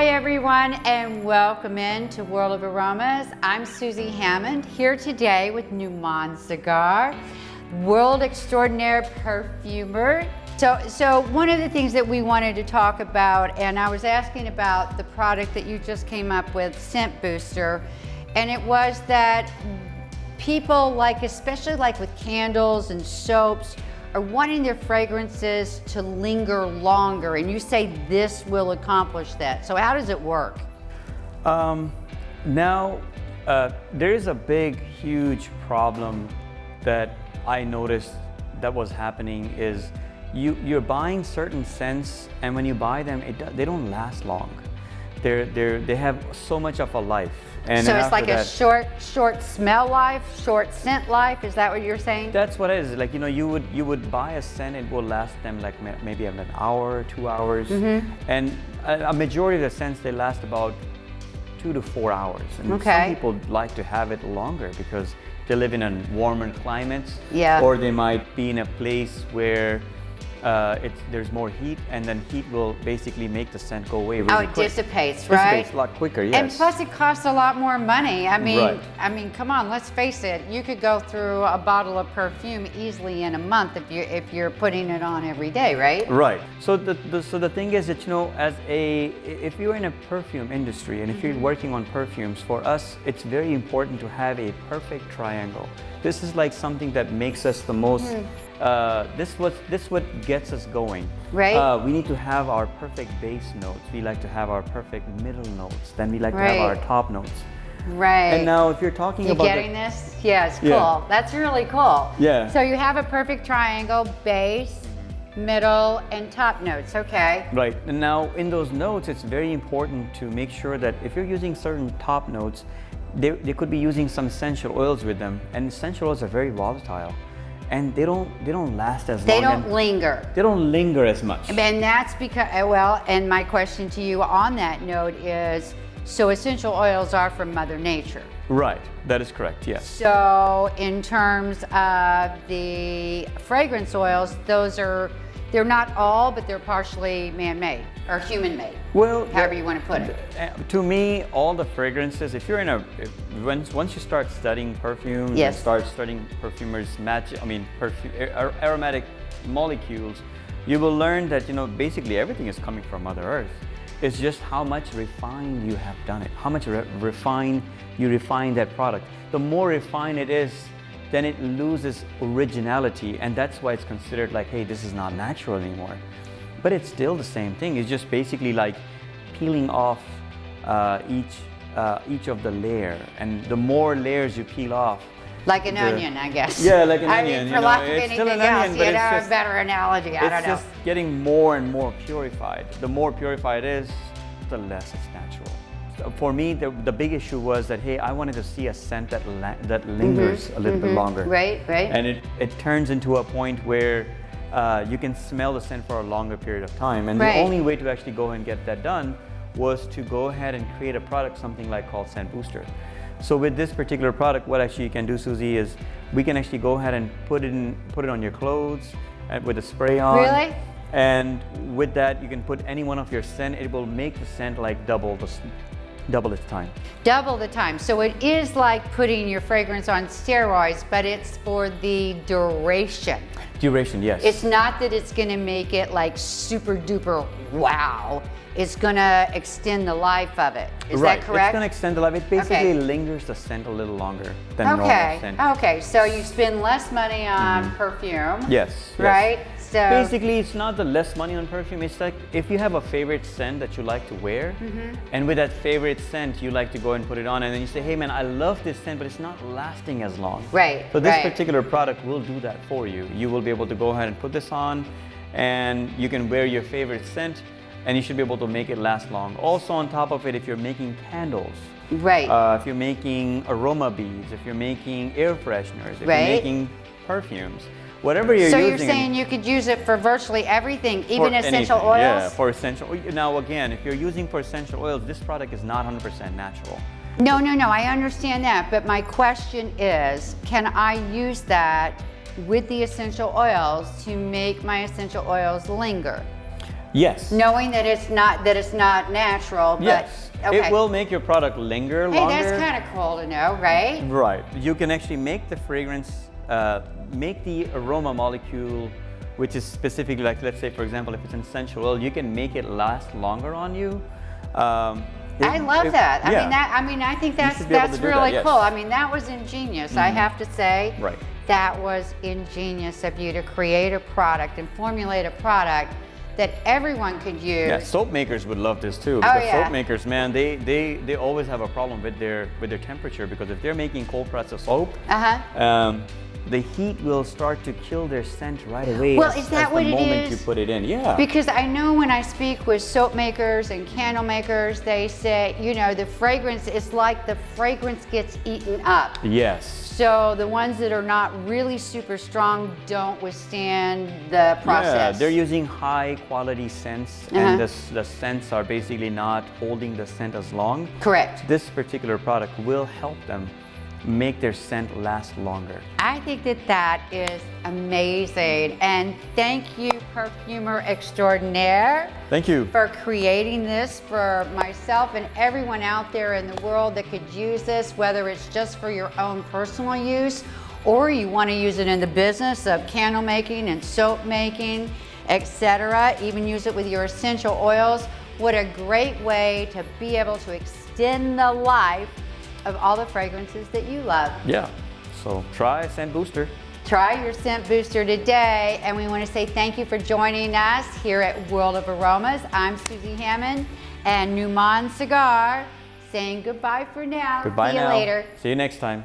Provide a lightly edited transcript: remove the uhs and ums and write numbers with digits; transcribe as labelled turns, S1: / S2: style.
S1: Hi everyone, and welcome in to World of Aromas. I'm Suzie Hammond, here today with Nouman Sagar, world extraordinaire perfumer. So one of the things that we wanted to talk about, and I was asking about the product that you just came up with, Scent Booster, and it was that people like, especially like with candles and soaps, are wanting their fragrances to linger longer, and you say this will accomplish that. So how does it work?
S2: Now, there is a big, huge problem that I noticed that was happening is you're buying certain scents, and when you buy them, they don't last long. They have so much of a life. And
S1: so it's like a short smell life, short scent life. Is that what you're saying?
S2: That's what it is. Like, you know, you would buy a scent, it will last them like maybe an hour, 2 hours, and a majority of the scents, they last about 2 to 4 hours. And some people like to have it longer because they live in a warmer climate, or they might be in a place where there's more heat, and then heat will basically make the scent go away really quick.
S1: Dissipates, right?
S2: Dissipates a lot quicker, yes.
S1: And plus it costs a lot more money. I mean, come on, let's face it. You could go through a bottle of perfume easily in a month if you're putting it on every day, right?
S2: Right. So the thing is that, you know, if you're in a perfume industry and if you're working on perfumes, for us, it's very important to have a perfect triangle. This is like something that makes us the most. This what gets us going.
S1: Right.
S2: We need to have our perfect base notes. We like to have our perfect middle notes. Then we like to have our top notes.
S1: Right.
S2: And now, if you're talking about
S1: getting this? Yeah, it's cool. That's really cool.
S2: Yeah.
S1: So you have a perfect triangle: base, middle, and top notes. Okay.
S2: Right. And now, in those notes, it's very important to make sure that if you're using certain top notes, they could be using some essential oils with them, and essential oils are very volatile, and they don't last as long.
S1: They don't linger.
S2: They don't linger as much.
S1: And that's because, well, and my question to you on that note is, so essential oils are from Mother Nature.
S2: Right. That is correct. Yes.
S1: So in terms of the fragrance oils, they're not all, but they're partially man-made or human-made.
S2: Well,
S1: however you want to put it.
S2: To me, all the fragrances, if you're in once you start studying perfumes and start studying perfumers' aromatic molecules, you will learn that, you know, basically everything is coming from Mother Earth. It's just how much refined you have done it, how much you refine that product. The more refined it is, then it loses originality, and that's why it's considered like, hey, this is not natural anymore. But it's still the same thing. It's just basically like peeling off each of the layer, and the more layers you peel off,
S1: like an onion, I guess.
S2: Yeah, like an onion.
S1: Mean, for lack of anything else, you know, a better analogy. I don't know.
S2: It's just getting more and more purified. The more purified it is, the less it's natural. For me, the big issue was that, hey, I wanted to see a scent that lingers a little bit longer.
S1: Right.
S2: And it turns into a point where you can smell the scent for a longer period of time. And the only way to actually go and get that done was to go ahead and create a product, something like called Scent Booster. So with this particular product, what actually you can do, Suzie, is we can actually go ahead and put it on your clothes and with a spray on.
S1: Really?
S2: And with that, you can put any one of your scent. It will make the scent like double its time.
S1: Double the time. So it is like putting your fragrance on steroids, but it's for the duration.
S2: Duration, yes.
S1: It's not that it's going to make it like super duper wow. It's going to extend the life of it. Is that correct?
S2: It's going to extend the life. It basically lingers the scent a little longer than normal scent.
S1: Okay, so you spend less money on perfume.
S2: Yes.
S1: Right? So
S2: basically, it's not the less money on perfume. It's like if you have a favorite scent that you like to wear, and with that favorite scent, you like to go and put it on, and then you say, hey man, I love this scent, but it's not lasting as long.
S1: Right.
S2: So this particular product will do that for you. You will be able to go ahead and put this on, and you can wear your favorite scent, and you should be able to make it last long. Also on top of it, if you're making candles, if you're making aroma beads, if you're making air fresheners, if you're making perfumes, whatever you're using.
S1: So you're saying you could use it for virtually everything, even essential oils?
S2: Yeah, for essential. Now again, if you're using for essential oils, this product is not 100% natural.
S1: No, I understand that, but my question is, can I use that with the essential oils to make my essential oils linger?
S2: Yes.
S1: Knowing that it's not natural, but
S2: Yes.
S1: okay.
S2: It will make your product linger
S1: Hey,
S2: longer.
S1: that's kind of cool to know, right?
S2: Right. You can actually make the fragrance, make the aroma molecule, which is specifically like, let's say, for example, if it's an essential oil, you can make it last longer on you.
S1: I love that.
S2: Yeah.
S1: I think that's
S2: should be able to do that,
S1: really
S2: yes.
S1: cool. I mean, that was ingenious. I have to say,
S2: Right.
S1: that was ingenious of you to create a product and formulate a product that everyone could use.
S2: Yeah, soap makers would love this too. Because
S1: yeah.
S2: soap makers, man, they always have a problem with their temperature, because if they're making cold press of soap, the heat will start to kill their scent right away.
S1: Well, is that what it
S2: the moment
S1: is?
S2: you put it in? Yeah.
S1: Because I know when I speak with soap makers and candle makers, they say, you know, the fragrance is like the fragrance gets eaten up.
S2: Yes.
S1: So the ones that are not really super strong don't withstand the process.
S2: Yeah, they're using high quality scents, and the scents are basically not holding the scent as long.
S1: Correct.
S2: This particular product will help them make their scent last longer.
S1: I think that is amazing. And thank you, perfumer extraordinaire.
S2: Thank you.
S1: For creating this for myself and everyone out there in the world that could use this, whether it's just for your own personal use or you want to use it in the business of candle making and soap making, etc. Even use it with your essential oils. What a great way to be able to extend the life of all the fragrances that you love.
S2: Yeah, so try Scent Booster.
S1: Try your scent booster today, and we want to say thank you for joining us here at World of Aromas. I'm Suzie Hammond and Nouman Sagar saying goodbye for now.
S2: Goodbye
S1: See you
S2: now.
S1: later.
S2: See you next time.